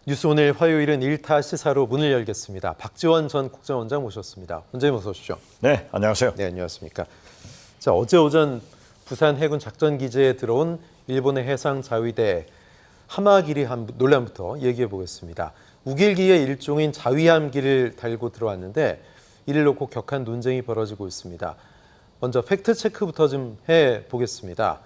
뉴스 오늘 화요일은 일타 시사로 문을 열겠습니다. 박지원 전 국정원장 모셨습니다. 원장님 어서 오십시오. 네, 안녕하세요. 네, 안녕하십니까. 자, 어제 오전 부산 해군 작전 기지에 들어온 일본의 해상 자위대 하마기리함 논란부터 얘기해 보겠습니다. 우길기의 일종인 자위함기를 달고 들어왔는데 이를 놓고 격한 논쟁이 벌어지고 있습니다. 먼저 팩트 체크부터 좀 해 보겠습니다.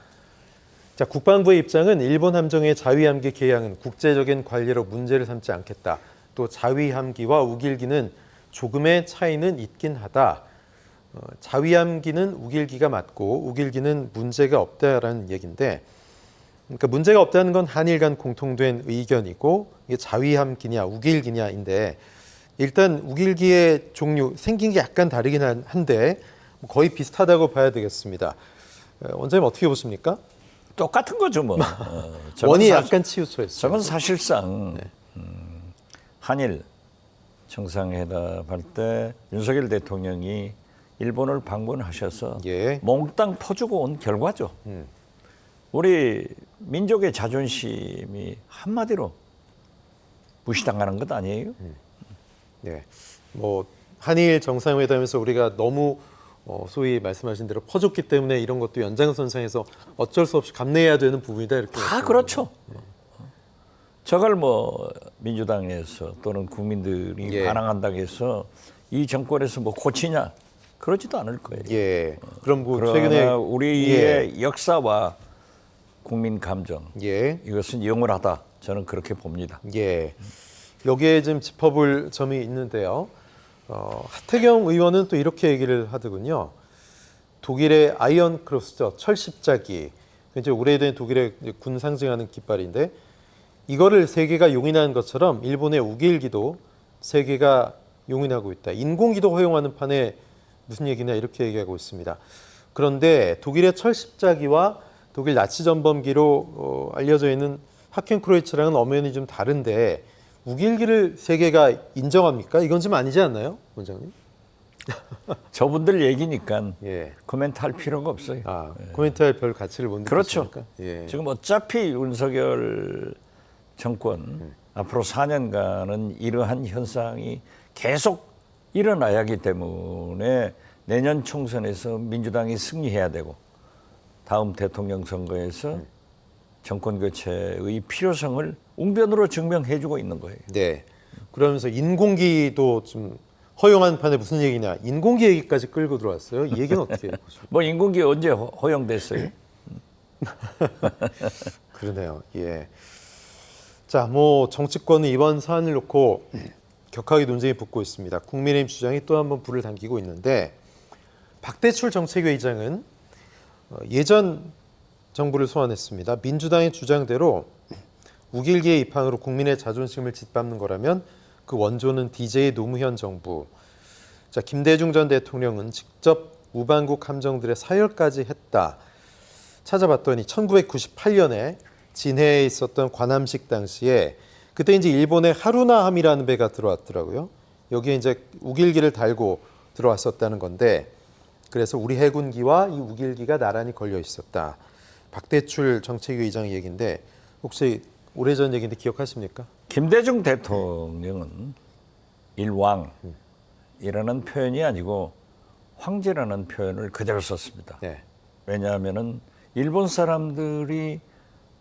자, 국방부의 입장은 일본 함정의 자위함기 개양은 국제적인 관리로 문제를 삼지 않겠다. 또 자위함기와 우길기는 조금의 차이는 있긴 하다. 자위함기는 우길기가 맞고 우길기는 문제가 없다라는 얘기인데, 그러니까 문제가 없다는 건 한일 간 공통된 의견이고 이게 자위함기냐 우길기냐인데, 일단 우길기의 종류 생긴 게 약간 다르긴 한데 거의 비슷하다고 봐야 되겠습니다. 원장님 어떻게 보십니까? 똑같은 거죠, 뭐. 원이 약간 치우쳐 있어요. 저건 사실상 한일 정상회담 할 때 윤석열 대통령이 일본을 방문하셔서 몽땅 퍼주고 온 결과죠. 우리 민족의 자존심이 한마디로 무시당하는 것 아니에요? 네, 뭐 한일 정상회담에서 우리가 너무 소위 말씀하신 대로 퍼줬기 때문에 이런 것도 연장선상에서 어쩔 수 없이 감내해야 되는 부분이다 이렇게. 다 그렇죠. 저걸 뭐 민주당에서 또는 국민들이 반항한다고 해서 이 정권에서 뭐 고치냐 그러지도 않을 거예요. 예. 그럼 뭐 최근에 우리의 역사와 국민 감정 이것은 영원하다. 저는 그렇게 봅니다. 예. 여기에 좀 짚어볼 점이 있는데요. 하태경 의원은 또 이렇게 얘기를 하더군요. 독일의 아이언 크로스죠. 철십자기. 이제 오래된 독일의 군 상징하는 깃발인데 이거를 세계가 용인하는 것처럼 일본의 우길기도 세계가 용인하고 있다. 인공기도 허용하는 판에 무슨 얘기냐 이렇게 얘기하고 있습니다. 그런데 독일의 철십자기와 독일 나치 전범기로 알려져 있는 하켄크로이츠랑은 엄연히 좀 다른데 우길기를 세계가 인정합니까? 이건 좀 아니지 않나요, 원장님? 저분들 얘기니까 코멘트할 필요가 없어요. 코멘트할 별 가치를 못 느끼십니까? 그렇죠. 지금 어차피 윤석열 정권 앞으로 4년간은 이러한 현상이 계속 일어나야 하기 때문에 내년 총선에서 민주당이 승리해야 되고 다음 대통령 선거에서 정권 교체의 필요성을 웅변으로 증명해주고 있는 거예요. 네. 그러면서 인공기도 좀 허용한 판에 무슨 얘기냐? 인공기 얘기까지 끌고 들어왔어요. 이 얘기는 어떻게 보십니까? 뭐 인공기 언제 허용됐어요? 그러네요. 예. 자, 뭐 정치권은 이번 사안을 놓고 격하게 논쟁이 붙고 있습니다. 국민의힘 주장이 또 한 번 불을 당기고 있는데 박대출 정책위의장은 예전 정부를 소환했습니다. 민주당의 주장대로 우길기의 입항으로 국민의 자존심을 짓밟는 거라면 그 원조는 DJ 노무현 정부. 자, 김대중 전 대통령은 직접 우방국 함정들의 사열까지 했다. 찾아봤더니 1998년에 진해에 있었던 관함식 당시에 그때 이제 일본의 하루나함이라는 배가 들어왔더라고요. 여기에 이제 우길기를 달고 들어왔었다는 건데 그래서 우리 해군기와 이 우길기가 나란히 걸려 있었다. 박대출 정책위의장 얘기인데 혹시 오래전 얘기인데 기억하십니까? 김대중 대통령은 일왕이라는 표현이 아니고 황제라는 표현을 그대로 썼습니다. 왜냐하면은 일본 사람들이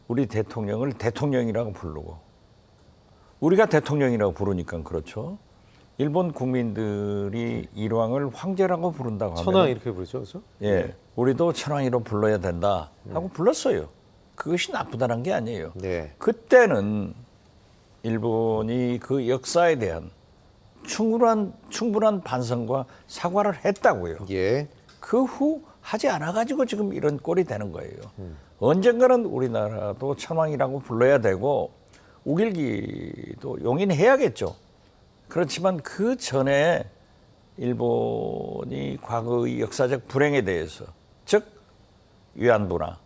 우리 대통령을 대통령이라고 부르고 우리가 대통령이라고 부르니까 그렇죠. 일본 국민들이 일왕을 황제라고 부른다고 하면 천황 이렇게 부르죠, 그렇죠? 우리도 천황이로 불러야 된다 하고 불렀어요. 그것이 나쁘다는 게 아니에요. 그때는 일본이 그 역사에 대한 충분한 반성과 사과를 했다고요. 그 후 하지 않아가지고 지금 이런 꼴이 되는 거예요. 언젠가는 우리나라도 천황이라고 불러야 되고 우길기도 용인해야겠죠. 그렇지만 그 전에 일본이 과거의 역사적 불행에 대해서 즉 위안부나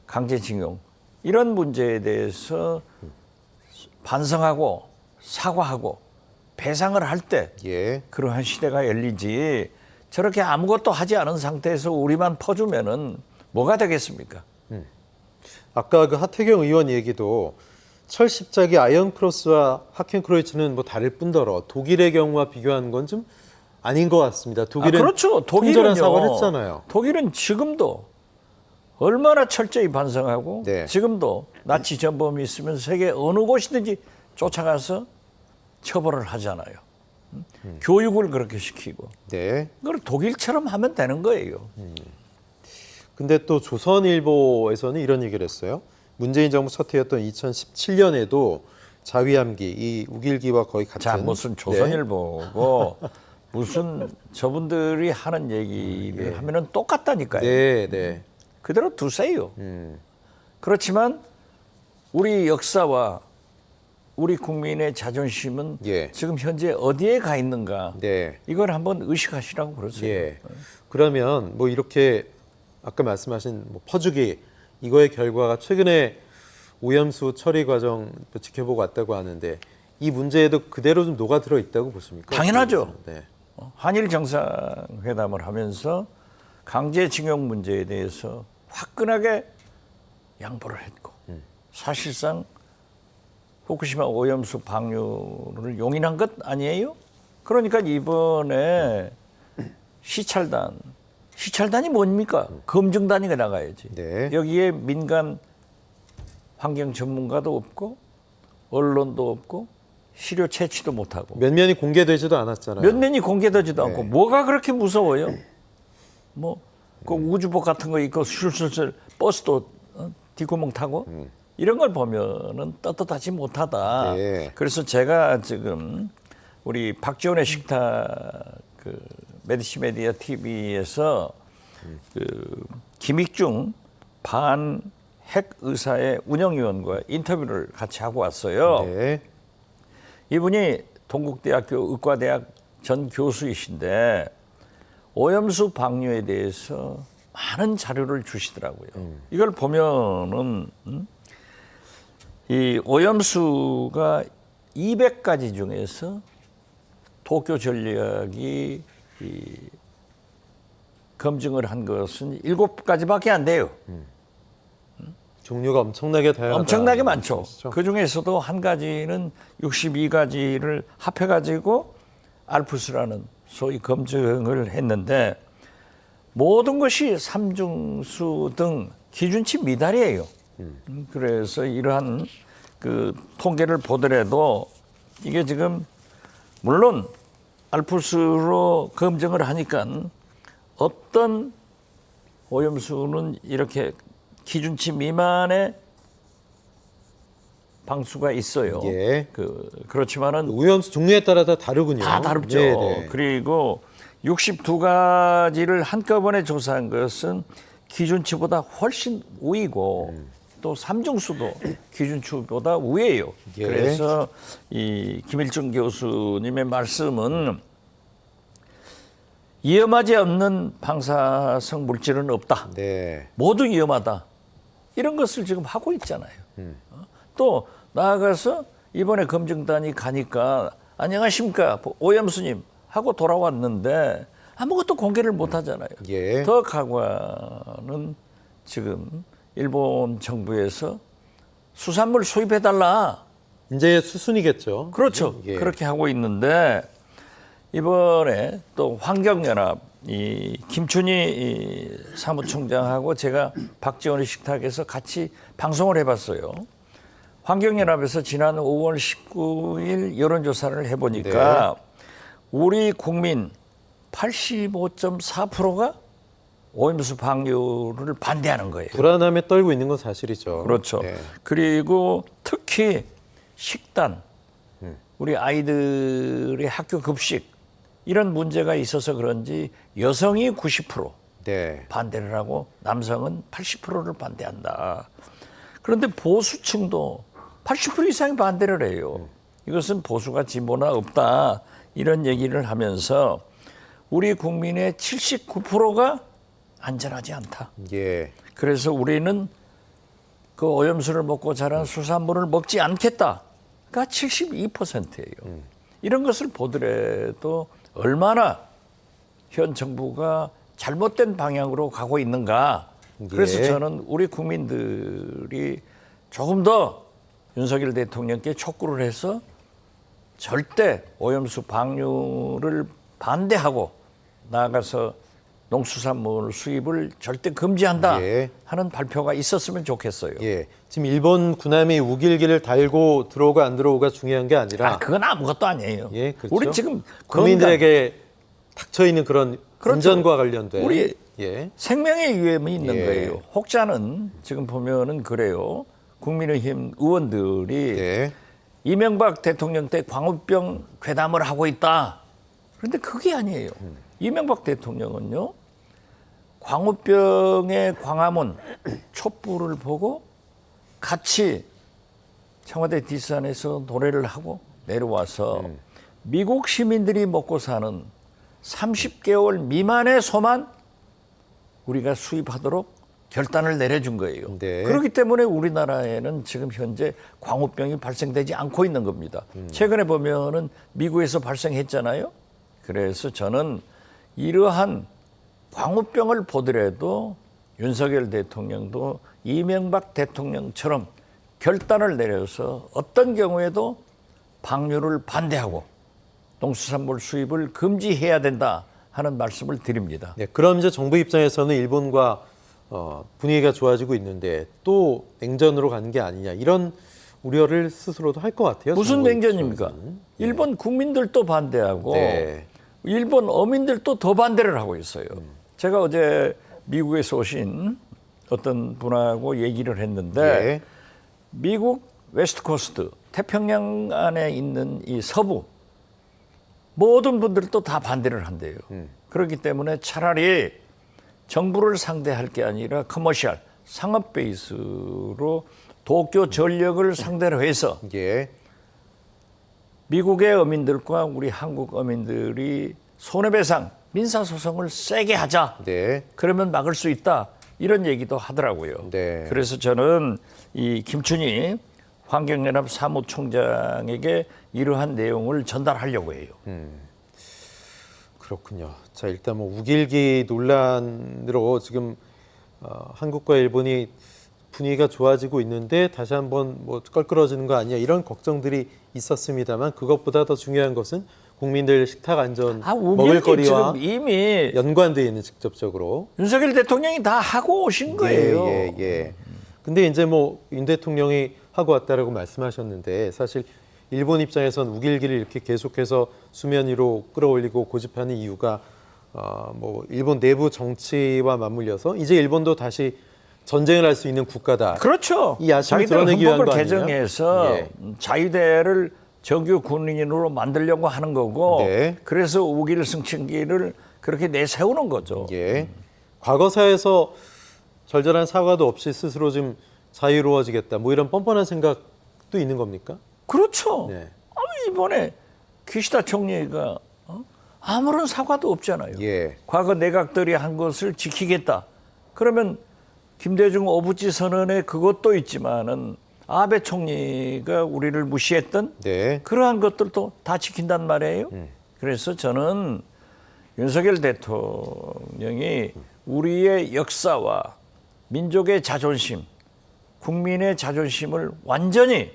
강제징용 이런 문제에 대해서 반성하고 사과하고 배상을 할 때 그러한 시대가 열리지 저렇게 아무것도 하지 않은 상태에서 우리만 퍼주면은 뭐가 되겠습니까? 아까 그 하태경 의원 얘기도 철 십자기 아이언 크로스와 하켄크로이츠는 뭐 다를 뿐더러 독일의 경우와 비교하는 건 좀 아닌 것 같습니다. 독일은 그렇죠. 통절한 사과를 했잖아요. 독일은 지금도 얼마나 철저히 반성하고 네. 지금도 나치 전범이 있으면 세계 어느 곳이든지 쫓아가서 처벌을 하잖아요. 교육을 그렇게 시키고. 네. 그걸 독일처럼 하면 되는 거예요. 근데 또 조선일보에서는 이런 얘기를 했어요. 문재인 정부 첫 해였던 2017년에도 자위함기, 이 우길기와 거의 같은. 자, 무슨 조선일보고 무슨 저분들이 하는 얘기를 하면은 똑같다니까요. 네, 네. 그대로 두세요. 그렇지만 우리 역사와 우리 국민의 자존심은 예. 지금 현재 어디에 가 있는가? 네. 이걸 한번 의식하시라고 그러세요. 예. 그러면 뭐 이렇게 아까 말씀하신 뭐 퍼주기 이거의 결과가 최근에 오염수 처리 과정 지켜보고 왔다고 하는데 이 문제에도 그대로 좀 녹아들어 있다고 보십니까? 당연하죠. 네. 한일 정상회담을 하면서 강제징용 문제에 대해서 화끈하게 양보를 했고 사실상 후쿠시마 오염수 방류를 용인한 것 아니에요? 그러니까 이번에 시찰단이 뭡니까? 검증단위가 나가야지. 네. 여기에 민간 환경 전문가도 없고 언론도 없고 시료 채취도 못하고 면면이 공개되지도 않았잖아요. 면면이 공개되지도 네. 않고 뭐가 그렇게 무서워요? 뭐 그 우주복 같은 거 입고 술술술 버스도 뒷구멍 타고 이런 걸 보면은 떳떳하지 못하다. 네. 그래서 제가 지금 우리 박지원의 식탁 그 메디시 메디어 TV에서 그 김익중 반핵 의사의 운영위원과 인터뷰를 같이 하고 왔어요. 네. 이분이 동국대학교 의과대학 전 교수이신데 오염수 방류에 대해서 많은 자료를 주시더라고요. 이걸 보면은 이 오염수가 200가지 중에서 도쿄 전력이 이 검증을 한 것은 7가지밖에 안 돼요. 종류가 엄청나게 다양하다. 엄청나게 많죠. 말씀이시죠? 그 중에서도 한 가지는 62가지를 합해가지고 알프스라는 소위 검증을 했는데 모든 것이 삼중수 등 기준치 미달이에요. 그래서 이러한 그 통계를 보더라도 이게 지금 물론 알프스로 검증을 하니까 어떤 오염수는 이렇게 기준치 미만의 방수가 있어요. 예. 그렇지만은 오염수 종류에 따라 다 다르군요. 다 다르죠. 네, 네. 그리고 62가지를 한꺼번에 조사한 것은 기준치보다 훨씬 우위고 또 삼중수도 기준치보다 우위예요. 예. 그래서 이 김일중 교수님의 말씀은 위험하지 않는 방사성 물질은 없다. 네. 모두 위험하다. 이런 것을 지금 하고 있잖아요. 또 나아가서 이번에 검증단이 가니까 안녕하십니까 오염수님 하고 돌아왔는데 아무것도 공개를 못 하잖아요. 예. 더 가관은 지금 일본 정부에서 수산물 수입해달라. 이제 수순이겠죠. 그렇죠. 예. 그렇게 하고 있는데 이번에 또 환경연합 이 김춘희 이 사무총장하고 제가 박지원의 식탁에서 같이 방송을 해봤어요. 환경연합에서 지난 5월 19일 여론조사를 해보니까 우리 국민 85.4%가 오염수 방류를 반대하는 거예요. 불안함에 떨고 있는 건 사실이죠. 그렇죠. 네. 그리고 특히 식단, 우리 아이들의 학교 급식 이런 문제가 있어서 그런지 여성이 90% 네. 반대를 하고 남성은 80%를 반대한다. 그런데 보수층도 80% 이상이 반대를 해요. 이것은 보수가 진보나 없다. 이런 얘기를 하면서 우리 국민의 79%가 안전하지 않다. 예. 그래서 우리는 그 오염수를 먹고 자란 수산물을 먹지 않겠다가 72%예요. 이런 것을 보더라도 얼마나 현 정부가 잘못된 방향으로 가고 있는가. 그래서 예. 저는 우리 국민들이 조금 더 윤석열 대통령께 촉구를 해서 절대 오염수 방류를 반대하고 나아가서 농수산물 수입을 절대 금지한다 예. 하는 발표가 있었으면 좋겠어요. 예. 지금 일본 군함이 우길기를 달고 들어오고 안 들어오고가 중요한 게 아니라 그건 아무것도 아니에요. 예, 그렇죠. 우리 지금 국민들에게 닥쳐 있는 그런 그렇죠. 안전과 관련된 우리 예. 생명의 위험이 있는 예. 거예요. 혹자는 지금 보면은 그래요. 국민의힘 의원들이 예. 이명박 대통령 때 광우병 괴담을 하고 있다. 그런데 그게 아니에요. 이명박 대통령은요. 광우병의 광화문 촛불을 보고 같이 청와대 뒷산에서 노래를 하고 내려와서 미국 시민들이 먹고 사는 30개월 미만의 소만 우리가 수입하도록 결단을 내려준 거예요. 네. 그렇기 때문에 우리나라에는 지금 현재 광우병이 발생되지 않고 있는 겁니다. 최근에 보면은 미국에서 발생했잖아요. 그래서 저는 이러한 광우병을 보더라도 윤석열 대통령도 이명박 대통령처럼 결단을 내려서 어떤 경우에도 방류를 반대하고 농수산물 수입을 금지해야 된다 하는 말씀을 드립니다. 네, 그럼 이제 정부 입장에서는 일본과 분위기가 좋아지고 있는데 또 냉전으로 가는 게 아니냐 이런 우려를 스스로도 할 것 같아요. 무슨 정부 냉전입니까? 입장에서는. 일본 국민들도 반대하고 네. 일본 어민들도 더 반대를 하고 있어요. 제가 어제 미국에서 오신 어떤 분하고 얘기를 했는데 예. 미국 웨스트 코스트 태평양 안에 있는 이 서부 모든 분들도 다 반대를 한대요. 그렇기 때문에 차라리 정부를 상대할 게 아니라 커머셜 상업 베이스로 도쿄 전력을 상대로 해서 예. 미국의 어민들과 우리 한국 어민들이 손해배상 민사소송을 세게 하자. 네. 그러면 막을 수 있다. 이런 얘기도 하더라고요. 네. 그래서 저는 이 김춘희 환경연합 사무총장에게 이러한 내용을 전달하려고 해요. 그렇군요. 자, 일단 뭐 우길기 논란으로 지금 한국과 일본이 분위기가 좋아지고 있는데 다시 한번 뭐 껄끄러지는 거 아니야 이런 걱정들이 있었습니다만 그것보다 더 중요한 것은 국민들 식탁 안전, 먹을거리와 지금 이미 연관되어 있는 직접적으로. 윤석열 대통령이 다 하고 오신 거예요. 예. 근데 이제 뭐 윤 대통령이 하고 왔다라고 말씀하셨는데 사실 일본 입장에선 우길기를 이렇게 계속해서 수면 위로 끌어올리고 고집하는 이유가 뭐 일본 내부 정치와 맞물려서 이제 일본도 다시 전쟁을 할 수 있는 국가다. 그렇죠. 이 야심을 자기들 드러내기 위한 헌법을 거 아니냐? 개정해서 예. 자위대를 정규 군인으로 만들려고 하는 거고 네. 그래서 우길 승천기를 그렇게 내세우는 거죠. 예. 과거사에서 절절한 사과도 없이 스스로 좀 자유로워지겠다. 뭐 이런 뻔뻔한 생각도 있는 겁니까? 그렇죠. 네. 이번에 기시다 총리가 아무런 사과도 없잖아요. 예. 과거 내각들이 한 것을 지키겠다. 그러면 김대중 오부지 선언에 그것도 있지만은 아베 총리가 우리를 무시했던 네. 그러한 것들도 다 지킨단 말이에요. 그래서 저는 윤석열 대통령이 우리의 역사와 민족의 자존심, 국민의 자존심을 완전히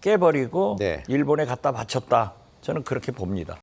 깨버리고 네. 일본에 갖다 바쳤다. 저는 그렇게 봅니다.